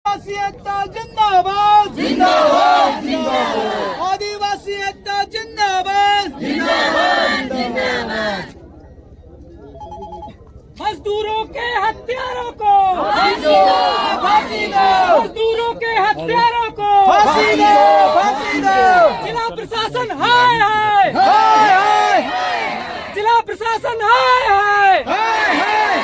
आदिवासी एकता जिंदाबाद जिंदाबाद जिंदाबाद आदिवासी एकता जिंदाबाद जिंदाबाद जिंदाबाद। मजदूरों के हत्यारों को फांसी दो फांसी दो। मजदूरों के हत्यारों को फांसी दो फांसी दो। जिला प्रशासन हाय हाय हाय हाय। जिला प्रशासन हाय हाय हाय हाय।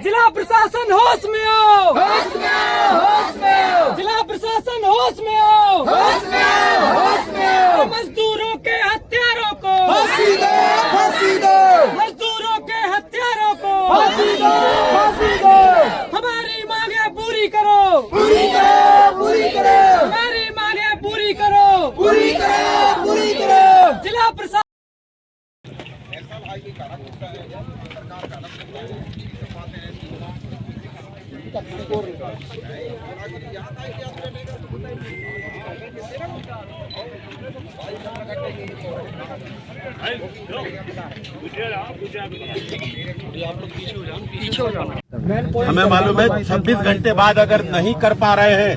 जिला प्रशासन होश में आओ होश में आओ होश में आओ। जिला प्रशासन होश में आओ होश में आओ होश में आओ। मजदूरों के हत्यारों को फांसी दो फांसी दो। मजदूरों के हत्यारों को फांसी दो फांसी दो। हमारी मांगे पूरी करो पूरी करो पूरी करो। हमारी मांगे पूरी करो पूरी करो पूरी करो। जिला प्रशासन हमें मालूम है 26 घंटे बाद अगर नहीं कर पा रहे हैं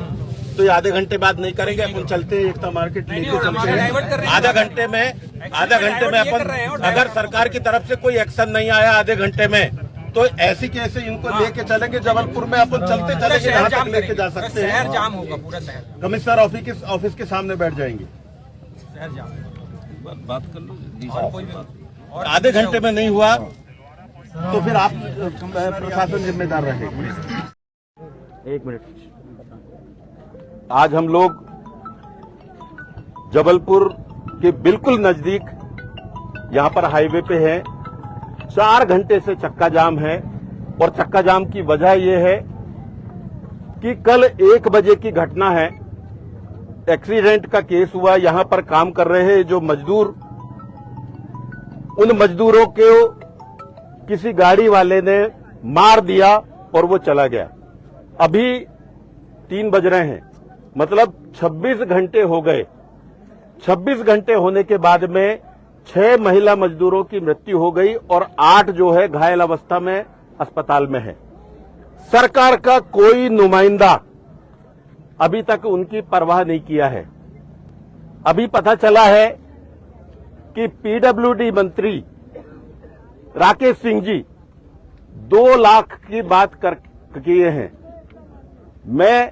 तो ये आधे घंटे बाद नहीं करेंगे। अपन चलते एकता मार्केट लेके चलते हैं। आधा घंटे में अपन अगर सरकार की तरफ से कोई एक्शन नहीं आया आधे घंटे में तो ऐसी कैसे इनको लेके चलेंगे। जबलपुर में अपन चलते चलेंगे जहाँ तक लेके जा सकते हैं। शहर जाम होगा पूरा शहर। कमिश्नर ऑफिस के सामने बैठ जाएंगे। शहर जाम बात कर लो। आधे घंटे में नहीं हुआ तो फिर आप प्रशासन जिम्मेदार रहेगा। एक मिनट। आज हम लोग जबलपुर के बिल्कुल नजदीक यहां पर हाईवे पे हैं। 4 घंटे से चक्का जाम है और चक्का जाम की वजह यह है कि कल 1 बजे की घटना है। एक्सीडेंट का केस हुआ। यहां पर काम कर रहे हैं जो मजदूर, उन मजदूरों को किसी गाड़ी वाले ने मार दिया और वो चला गया। अभी 3 बज रहे हैं, मतलब 26 घंटे हो गए। 26 घंटे होने के बाद में 6 महिला मजदूरों की मृत्यु हो गई और 8 जो है घायल अवस्था में अस्पताल में है। सरकार का कोई नुमाइंदा अभी तक उनकी परवाह नहीं किया है। अभी पता चला है कि पीडब्ल्यूडी मंत्री राकेश सिंह जी 2 लाख की बात किए हैं। मैं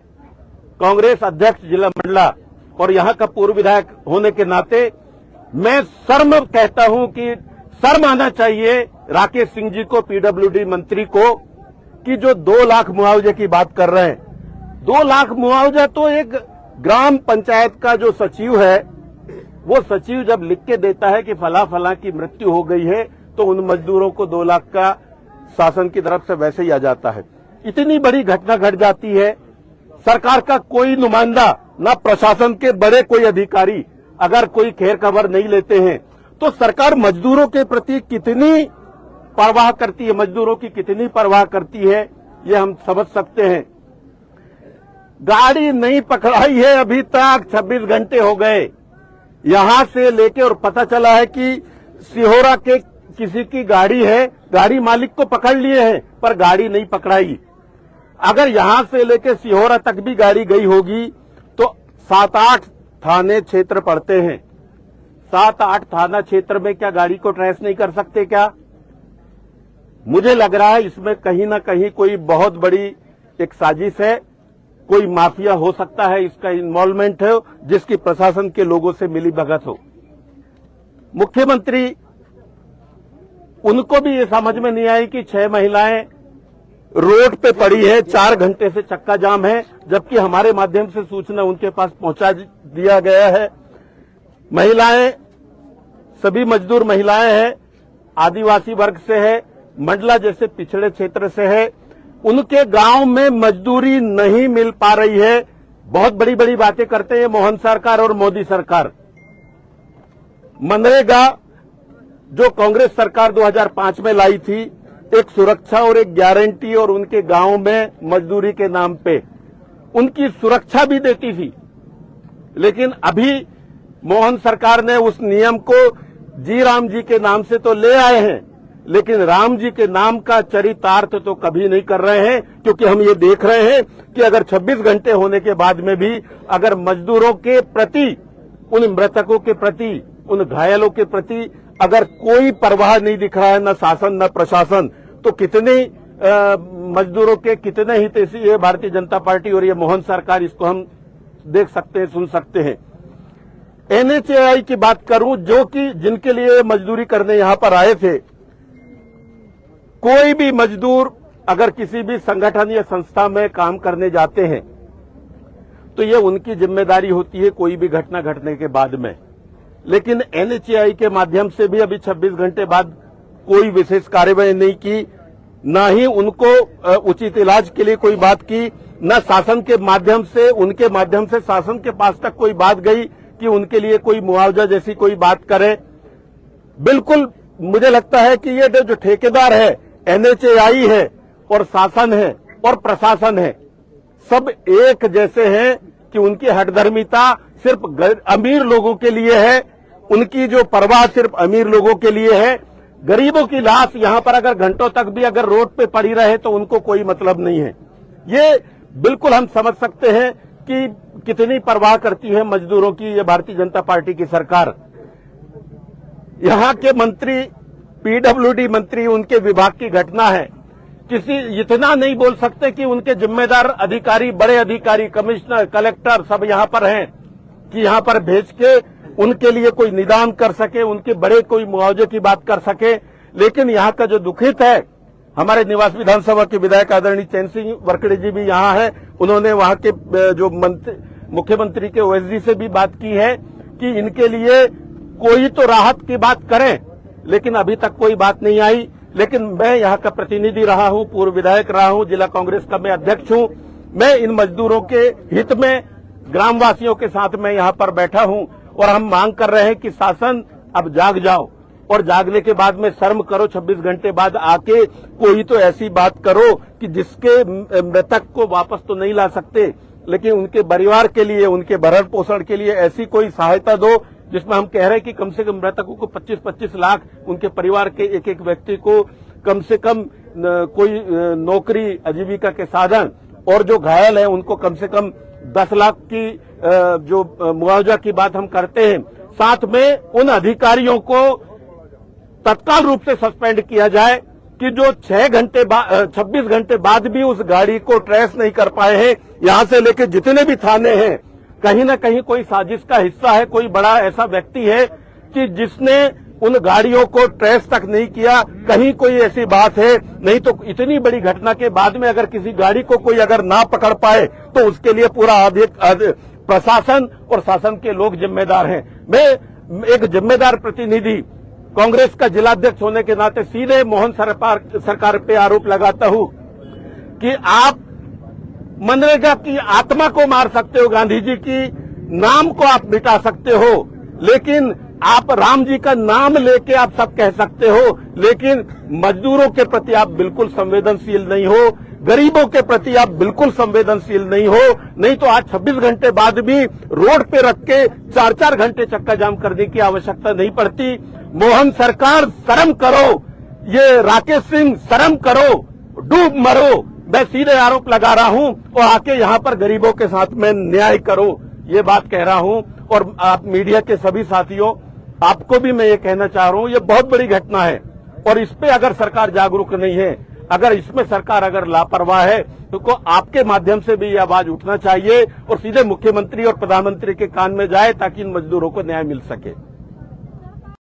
कांग्रेस अध्यक्ष जिला मंडला और यहां का पूर्व विधायक होने के नाते मैं शर्म कहता हूं कि शर्म आना चाहिए राकेश सिंह जी को, पीडब्ल्यूडी मंत्री को, कि जो 2 लाख मुआवजे की बात कर रहे हैं। 2 लाख मुआवजा तो एक ग्राम पंचायत का जो सचिव है वो सचिव जब लिख के देता है कि फला फला की मृत्यु हो गई है तो उन मजदूरों को 2 लाख का शासन की तरफ से वैसे ही आ जाता है। इतनी बड़ी घटना घट जाती है, सरकार का कोई नुमाइंदा, ना प्रशासन के बड़े कोई अधिकारी अगर कोई खैर खबर नहीं लेते हैं तो सरकार मजदूरों के प्रति कितनी परवाह करती है, मजदूरों की कितनी परवाह करती है, ये हम समझ सकते हैं। गाड़ी नहीं पकड़ाई है अभी तक, 26 घंटे हो गए यहां से लेके, और पता चला है कि सिहोरा के किसी की गाड़ी है, गाड़ी मालिक को पकड़ लिए हैं पर गाड़ी नहीं पकड़ाई। अगर यहां से लेके सिहोरा तक भी गाड़ी गई होगी तो 7-8 थाने क्षेत्र पड़ते हैं। 7-8 थाना क्षेत्र में क्या गाड़ी को ट्रेस नहीं कर सकते क्या? मुझे लग रहा है इसमें कहीं ना कहीं कोई बहुत बड़ी एक साजिश है, कोई माफिया हो सकता है, इसका इन्वॉल्वमेंट है जिसकी प्रशासन के लोगों से मिली भगत हो। मुख्यमंत्री, उनको भी ये समझ में नहीं आई कि 6 महिलाएं रोड पे पड़ी है, 4 घंटे से चक्का जाम है, जबकि हमारे माध्यम से सूचना उनके पास पहुंचा दिया गया है। महिलाएं, सभी मजदूर महिलाएं हैं, आदिवासी वर्ग से है, मंडला जैसे पिछड़े क्षेत्र से है, उनके गांव में मजदूरी नहीं मिल पा रही है। बहुत बड़ी बड़ी बातें करते हैं मोहन सरकार और मोदी सरकार। मनरेगा जो कांग्रेस सरकार 2005 में लाई थी, एक सुरक्षा और एक गारंटी और उनके गांव में मजदूरी के नाम पे उनकी सुरक्षा भी देती थी, लेकिन अभी मोहन सरकार ने उस नियम को जी राम जी के नाम से तो ले आए हैं, लेकिन राम जी के नाम का चरितार्थ तो कभी नहीं कर रहे हैं, क्योंकि हम ये देख रहे हैं कि अगर 26 घंटे होने के बाद में भी अगर मजदूरों के प्रति, उन मृतकों के प्रति, उन घायलों के प्रति अगर कोई परवाह नहीं दिख रहा है, न शासन न प्रशासन, तो कितने मजदूरों के कितने हितैषी है भारतीय जनता पार्टी और ये मोहन सरकार, इसको हम देख सकते हैं, सुन सकते हैं। एनएचएआई की बात करूं, जो कि जिनके लिए मजदूरी करने यहां पर आए थे, कोई भी मजदूर अगर किसी भी संगठन या संस्था में काम करने जाते हैं तो ये उनकी जिम्मेदारी होती है कोई भी घटना घटने के बाद में। लेकिन एनएचएआई के माध्यम से भी अभी 26 घंटे बाद कोई विशेष कार्यवाही नहीं की, न ही उनको उचित इलाज के लिए कोई बात की, न शासन के माध्यम से, उनके माध्यम से शासन के पास तक कोई बात गई कि उनके लिए कोई मुआवजा जैसी कोई बात करे। बिल्कुल मुझे लगता है कि ये जो ठेकेदार है, एनएचएआई है और शासन है और प्रशासन है, सब एक जैसे हैं कि उनकी हठधर्मिता सिर्फ अमीर लोगों के लिए है, उनकी जो परवाह सिर्फ अमीर लोगों के लिए है। गरीबों की लाश यहां पर अगर घंटों तक भी अगर रोड पे पड़ी रहे तो उनको कोई मतलब नहीं है। ये बिल्कुल हम समझ सकते हैं कि कितनी परवाह करती है मजदूरों की ये भारतीय जनता पार्टी की सरकार। यहां के मंत्री, पीडब्ल्यूडी मंत्री, उनके विभाग की घटना है, किसी इतना नहीं बोल सकते कि उनके जिम्मेदार अधिकारी, बड़े अधिकारी, कमिश्नर, कलेक्टर सब यहां पर हैं कि यहां पर भेज के उनके लिए कोई निदान कर सके, उनके बड़े कोई मुआवजे की बात कर सके। लेकिन यहां का जो दुखित है, हमारे निवास विधानसभा के विधायक आदरणीय चैन सिंह वरकड़े जी भी यहां है, उन्होंने वहां के जो मुख्यमंत्री के ओएसडी से भी बात की है कि इनके लिए कोई तो राहत की बात करें, लेकिन अभी तक कोई बात नहीं आई। लेकिन मैं यहाँ का प्रतिनिधि रहा हूँ, पूर्व विधायक रहा हूँ, जिला कांग्रेस का मैं अध्यक्ष हूँ। मैं इन मजदूरों के हित में, ग्रामवासियों के साथ मैं यहाँ पर बैठा हूँ और हम मांग कर रहे हैं कि शासन अब जाग जाओ और जागने के बाद में शर्म करो। 26 घंटे बाद आके कोई तो ऐसी बात करो कि जिसके मृतक को वापस तो नहीं ला सकते, लेकिन उनके परिवार के लिए, उनके भरण पोषण के लिए ऐसी कोई सहायता दो जिसमें हम कह रहे हैं कि कम से कम मृतकों को 25-25 लाख, उनके परिवार के एक एक व्यक्ति को कम से कम कोई नौकरी, आजीविका के साधन, और जो घायल है उनको कम से कम 10 लाख की जो मुआवजा की बात हम करते हैं। साथ में उन अधिकारियों को तत्काल रूप से सस्पेंड किया जाए कि जो 26 घंटे बाद भी उस गाड़ी को ट्रेस नहीं कर पाए हैं। यहां से लेकर जितने भी थाने हैं, कहीं न कहीं कोई साजिश का हिस्सा है, कोई बड़ा ऐसा व्यक्ति है कि जिसने उन गाड़ियों को ट्रेस तक नहीं किया। कहीं कोई ऐसी बात है, नहीं तो इतनी बड़ी घटना के बाद में अगर किसी गाड़ी को कोई अगर ना पकड़ पाए तो उसके लिए पूरा प्रशासन और शासन के लोग जिम्मेदार हैं। मैं एक जिम्मेदार प्रतिनिधि, कांग्रेस का जिलाध्यक्ष होने के नाते सीधे मोहन सरकार पे आरोप लगाता हूं कि आप मनरेगा की आत्मा को मार सकते हो, गांधी जी की नाम को आप मिटा सकते हो, लेकिन आप राम जी का नाम लेके आप सब कह सकते हो, लेकिन मजदूरों के प्रति आप बिल्कुल संवेदनशील नहीं हो, गरीबों के प्रति आप बिल्कुल संवेदनशील नहीं हो। नहीं तो आज 26 घंटे बाद भी रोड पे रख के 4-4 घंटे चक्का जाम करने की आवश्यकता नहीं पड़ती। मोहन सरकार शर्म करो, ये राकेश सिंह शर्म करो, डूब मरो। मैं सीधे आरोप लगा रहा हूं और आके यहां पर गरीबों के साथ में न्याय करो, ये बात कह रहा हूं। और आप मीडिया के सभी साथियों, आपको भी मैं ये कहना चाह रहा हूं, ये बहुत बड़ी घटना है और इस पे अगर सरकार जागरूक नहीं है, अगर इसमें सरकार अगर लापरवाह है, तो आपके माध्यम से भी ये आवाज उठना चाहिए और सीधे मुख्यमंत्री और प्रधानमंत्री के कान में जाए ताकि इन मजदूरों को न्याय मिल सके।